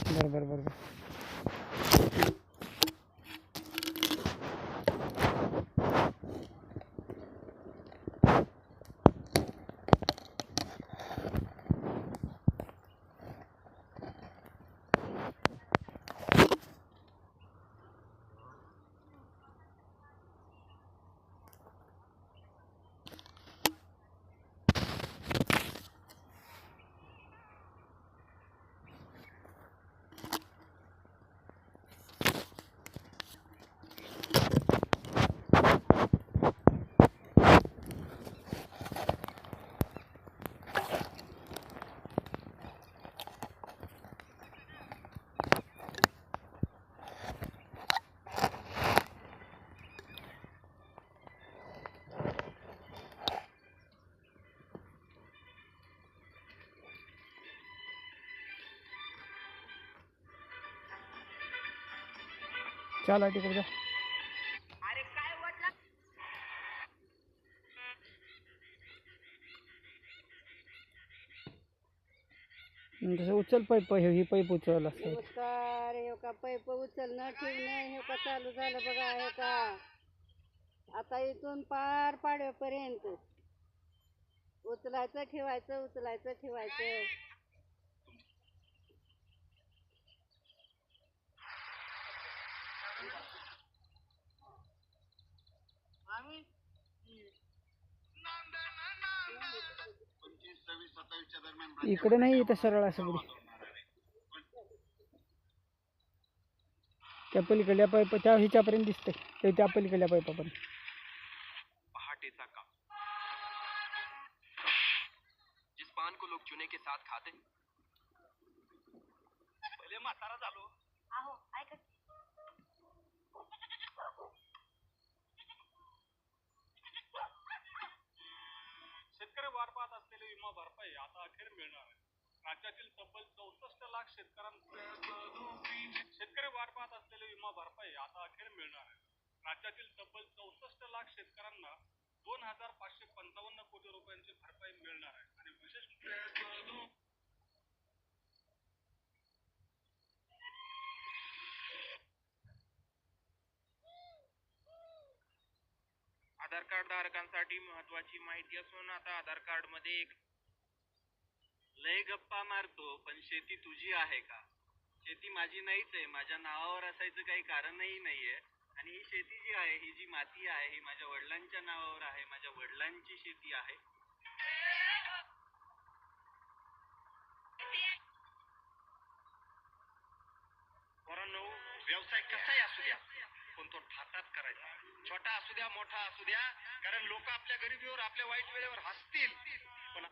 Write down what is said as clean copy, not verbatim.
बरोबर बरोबर. चला तिकडे जा. तसं उचल पाईप, ही पाईप उचल असं. नमस्कार. हे का पाईप उचलणं ठेवणं हे का चालू झालं बघा. हे का आता इथून पार पाड्यापर्यंत उचलायचं ठेवायचं, उचलायचं ठेवायचं. इकडे नाही इथं सरळ असं पुढे. त्या पलीकडल्या पाईप त्या ह्याच्यापर्यंत दिसते, ते त्या पलीकडल्या पाईपापर्यंत. पहाटेचा का जिस पान को लोग चुने के साथ खाते पहिले म्हातारा झालो. आहो ऐका शेतकरी वाट पाहत असलेली विमा भरपाई आता अखेर मिळणार आहे. राज्यातील तब्बल 64 लाख शेतकरी वाट पाहत असलेली विमा भरपाई आता अखेर मिळणार आहे. राज्यातील तब्बल 64 लाख शेतकऱ्यांना 2555 कोटी रुपयांची भरपाई मिळणार आहे. आणि विशेष आधार कार्ड धारकांसाठी महत्वाची माहिती असून आता आधार कार्ड मध्ये एक लय गप्पा मारतो पण शेती तुझी आहे का? शेती माझी नाहीच आहे. माझ्या नावावर असायचं काही कारणही नाहीये. आणि ही शेती जी आहे, ही जी माती आहे, ही माझ्या वडिलांच्या नावावर आहे. माझ्या वडिलांची शेती आहे. पोरांनो, व्यवसाय कसाही असू द्या पण तो थाटात करायचा. छोटा असू द्या, मोठा असू द्या, कारण लोक आपल्या गरिबीवर, आपल्या वाईट वेळेवर हसतील पण